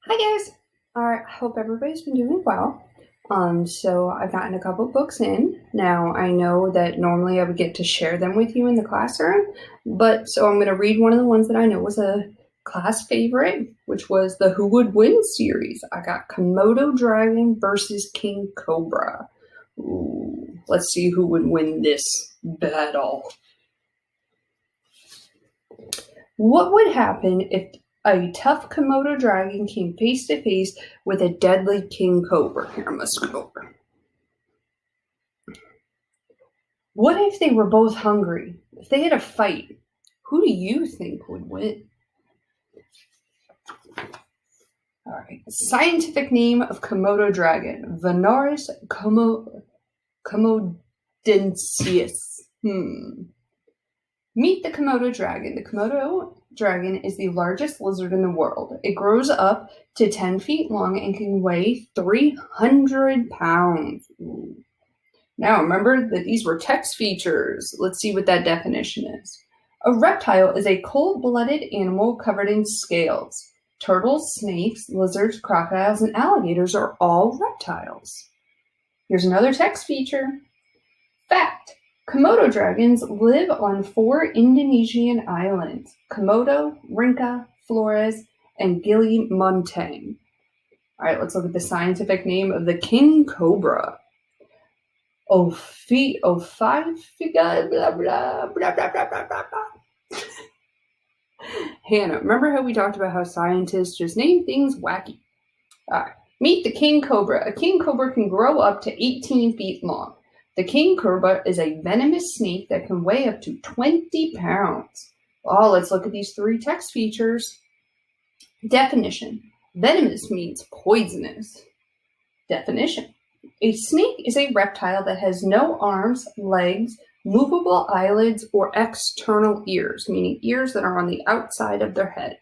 Hi guys! I hope everybody's been doing well. So I've gotten a couple books in. Now I know that normally I would get to share them with you in the classroom, but so I'm going to read one of the ones that I know was a class favorite, which was the Who Would Win series. I got Komodo Dragon versus King Cobra. Ooh, let's see who would win this battle. What would happen if a tough Komodo dragon came face to face with a deadly king cobra? Here, I must go over. What if they were both hungry? If they had a fight, who do you think would win? All right. Scientific name of Komodo dragon: Venaris comodensis. Meet the Komodo dragon. The Komodo dragon is the largest lizard in the world. It grows up to 10 feet long and can weigh 300 pounds. Ooh. Now, remember that these were text features. Let's see what that definition is. A reptile is a cold-blooded animal covered in scales. Turtles, snakes, lizards, crocodiles, and alligators are all reptiles. Here's another text feature. Fact. Komodo dragons live on 4 Indonesian islands: Komodo, Rinca, Flores, and Gili Montang. All right, let's look at the scientific name of the king cobra. Ophiophaga, blah, blah, blah, blah, blah, blah, blah, blah. Hannah, remember how we talked about how scientists just name things wacky? All right, meet the king cobra. A king cobra can grow up to 18 feet long. The king cobra is a venomous snake that can weigh up to 20 pounds. Well, let's look at these 3 text features. Definition. Venomous means poisonous. Definition. A snake is a reptile that has no arms, legs, movable eyelids, or external ears, meaning ears that are on the outside of their heads.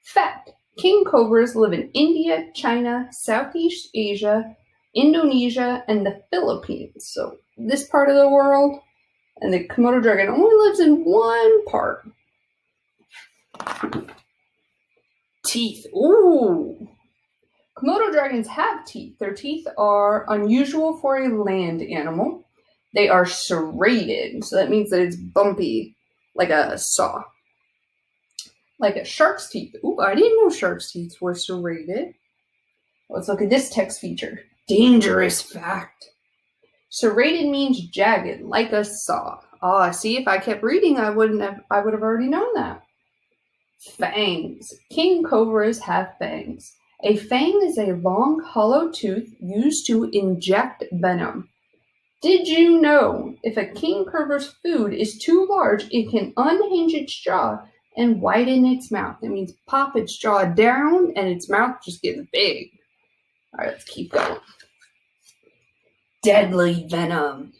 Fact. King cobras live in India, China, Southeast Asia, Indonesia, and the Philippines. So this part of the world, and the Komodo dragon only lives in one part. Teeth. Ooh. Komodo dragons have teeth. Their teeth are unusual for a land animal. They are serrated, so that means that it's bumpy, like a saw. Like a shark's teeth. Ooh, I didn't know shark's teeth were serrated. Let's look at this text feature. Dangerous fact. Serrated means jagged, like a saw. See, if I kept reading, I would have already known that. Fangs. King cobras have fangs. A fang is a long, hollow tooth used to inject venom. Did you know if a king cobra's food is too large, it can unhinge its jaw and widen its mouth? That means pop its jaw down and its mouth just gets big. All right, let's keep going. Deadly venom.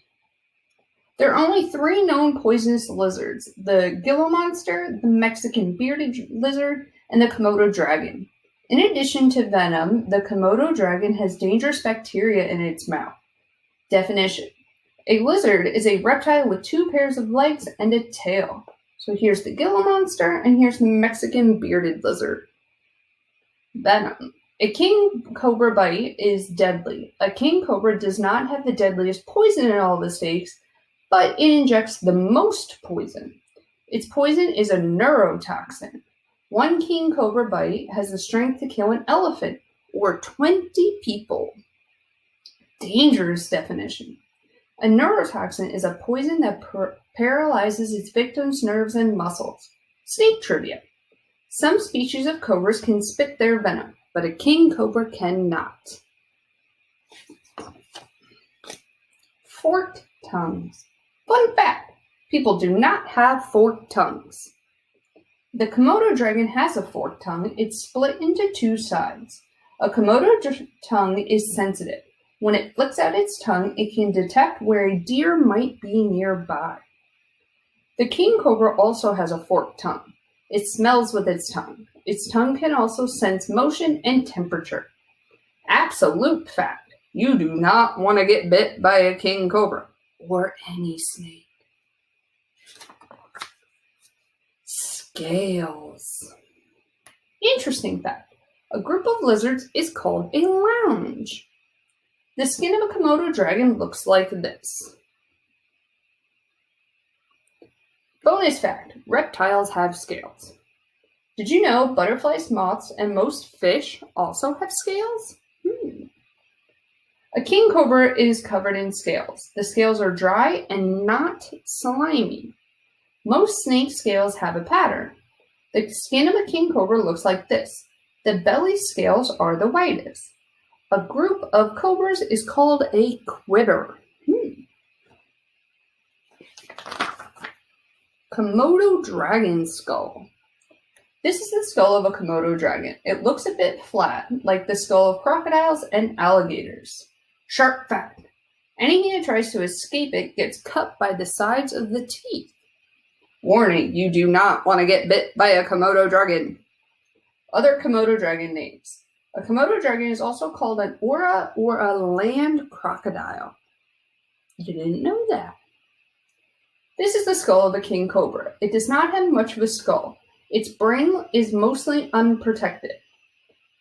There are only 3 known poisonous lizards: the Gila monster, the Mexican bearded lizard, and the Komodo dragon. In addition to venom, the Komodo dragon has dangerous bacteria in its mouth. Definition. A lizard is a reptile with 2 pairs of legs and a tail. So here's the Gila monster, and here's the Mexican bearded lizard. Venom. A king cobra bite is deadly. A king cobra does not have the deadliest poison in all the snakes, but it injects the most poison. Its poison is a neurotoxin. 1 king cobra bite has the strength to kill an elephant or 20 people. Dangerous definition. A neurotoxin is a poison that paralyzes its victim's nerves and muscles. Snake trivia. Some species of cobras can spit their venom, but a king cobra cannot. Forked tongues. Fun fact, people do not have forked tongues. The Komodo dragon has a forked tongue. It's split into 2 sides. A Komodo tongue is sensitive. When it flicks out its tongue, it can detect where a deer might be nearby. The king cobra also has a forked tongue. It smells with its tongue. Its tongue can also sense motion and temperature. Absolute fact. You do not want to get bit by a king cobra or any snake. Scales. Interesting fact. A group of lizards is called a lounge. The skin of a Komodo dragon looks like this. Bonus fact, reptiles have scales. Did you know butterflies, moths, and most fish also have scales? A king cobra is covered in scales. The scales are dry and not slimy. Most snake scales have a pattern. The skin of a king cobra looks like this. The belly scales are the whitest. A group of cobras is called a quitter. Komodo dragon skull. This is the skull of a Komodo dragon. It looks a bit flat, like the skull of crocodiles and alligators. Sharp fact. Anything that tries to escape it gets cut by the sides of the teeth. Warning, you do not want to get bit by a Komodo dragon. Other Komodo dragon names. A Komodo dragon is also called an ora or a land crocodile. You didn't know that. This is the skull of a king cobra. It does not have much of a skull. Its brain is mostly unprotected.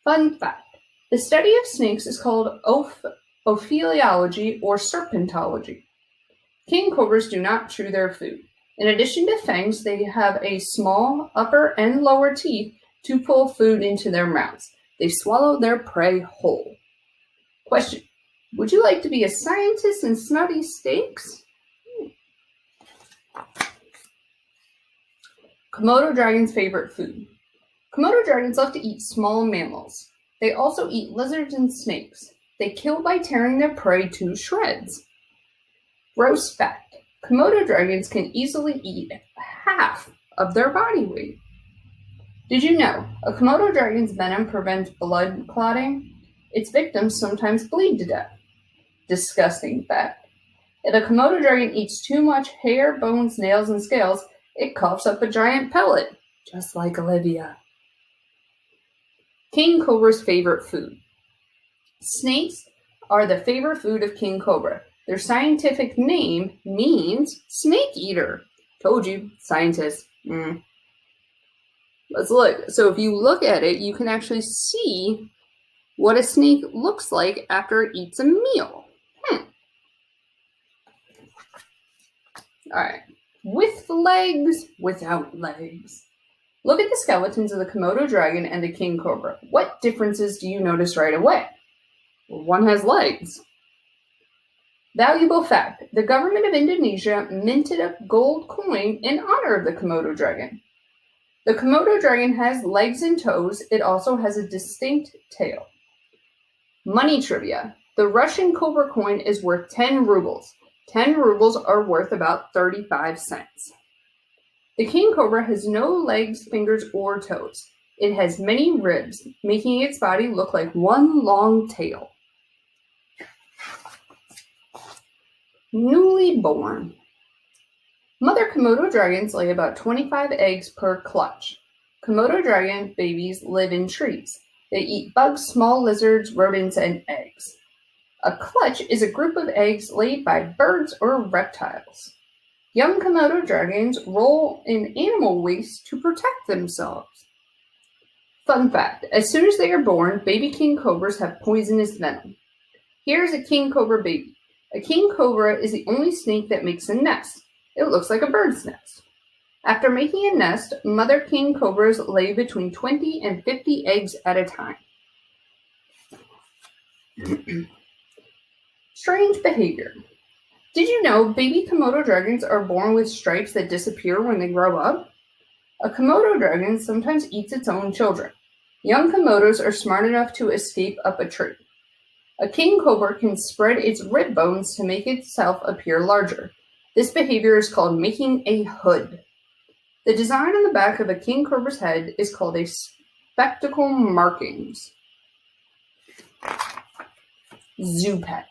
Fun fact. The study of snakes is called ophiology or serpentology. King cobras do not chew their food. In addition to fangs, they have a small upper and lower teeth to pull food into their mouths. They swallow their prey whole. Question. Would you like to be a scientist and study snakes? Komodo dragon's favorite food. Komodo dragons love to eat small mammals. They also eat lizards and snakes. They kill by tearing their prey to shreds. Gross fact. Komodo dragons can easily eat half of their body weight. Did you know a Komodo dragon's venom prevents blood clotting? Its victims sometimes bleed to death. Disgusting fact. If a Komodo dragon eats too much hair, bones, nails, and scales, it coughs up a giant pellet, just like Olivia. King cobra's favorite food. Snakes are the favorite food of king cobra. Their scientific name means snake eater. Told you, scientists. Let's look. So if you look at it, you can actually see what a snake looks like after it eats a meal. All right. With legs, without legs. Look at the skeletons of the Komodo dragon and the king cobra. What differences do you notice right away? Well, one has legs. Valuable fact. The government of Indonesia minted a gold coin in honor of the Komodo dragon. The Komodo dragon has legs and toes. It also has a distinct tail. Money trivia. The Russian cobra coin is worth 10 rubles. 10 rubles are worth about 35 cents. The king cobra has no legs, fingers, or toes. It has many ribs, making its body look like one long tail. Newly born. Mother Komodo dragons lay about 25 eggs per clutch. Komodo dragon babies live in trees. They eat bugs, small lizards, rodents, and eggs. A clutch is a group of eggs laid by birds or reptiles. Young Komodo dragons roll in animal waste to protect themselves. Fun fact, as soon as they are born, baby king cobras have poisonous venom. Here's a king cobra baby. A king cobra is the only snake that makes a nest. It looks like a bird's nest. After making a nest, mother king cobras lay between 20 and 50 eggs at a time. Strange behavior. Did you know baby Komodo dragons are born with stripes that disappear when they grow up? A Komodo dragon sometimes eats its own children. Young Komodos are smart enough to escape up a tree. A king cobra can spread its rib bones to make itself appear larger. This behavior is called making a hood. The design on the back of a king cobra's head is called a spectacle markings. Zoo pets.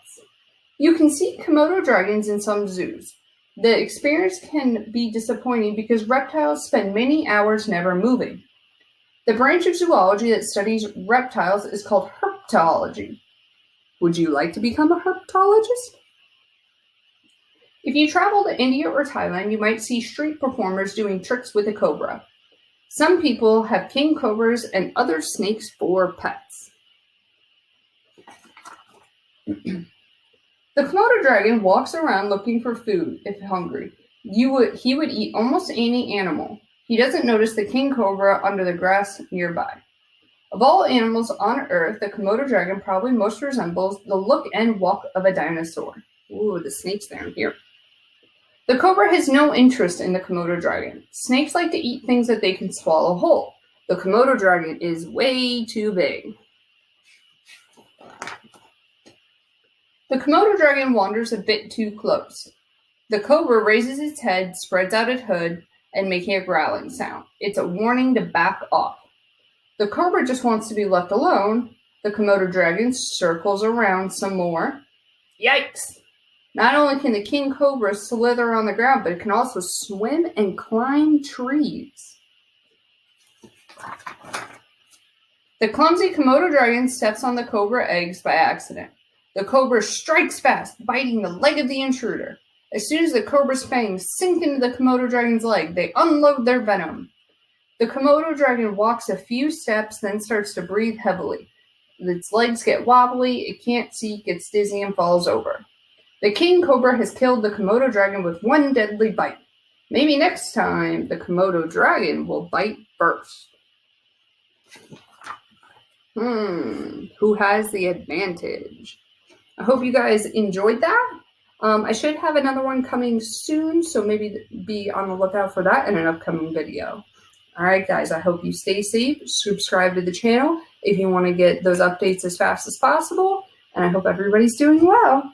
You can see Komodo dragons in some zoos. The experience can be disappointing because reptiles spend many hours never moving. The branch of zoology that studies reptiles is called herpetology. Would you like to become a herpetologist? If you travel to India or Thailand, you might see street performers doing tricks with a cobra. Some people have king cobras and other snakes for pets. The Komodo dragon walks around looking for food if hungry. He would eat almost any animal. He doesn't notice the king cobra under the grass nearby. Of all animals on Earth, the Komodo dragon probably most resembles the look and walk of a dinosaur. Ooh, the snake's down here. The cobra has no interest in the Komodo dragon. Snakes like to eat things that they can swallow whole. The Komodo dragon is way too big. The Komodo dragon wanders a bit too close. The cobra raises its head, spreads out its hood, and making a growling sound. It's a warning to back off. The cobra just wants to be left alone. The Komodo dragon circles around some more. Yikes! Not only can the king cobra slither on the ground, but it can also swim and climb trees. The clumsy Komodo dragon steps on the cobra eggs by accident. The cobra strikes fast, biting the leg of the intruder. As soon as the cobra's fangs sink into the Komodo dragon's leg, they unload their venom. The Komodo dragon walks a few steps, then starts to breathe heavily. Its legs get wobbly, it can't see, gets dizzy, and falls over. The king cobra has killed the Komodo dragon with one deadly bite. Maybe next time the Komodo dragon will bite first. Who has the advantage? I hope you guys enjoyed that. I should have another one coming soon, so maybe be on the lookout for that in an upcoming video. All right, guys, I hope you stay safe. Subscribe to the channel if you want to get those updates as fast as possible, and I hope everybody's doing well.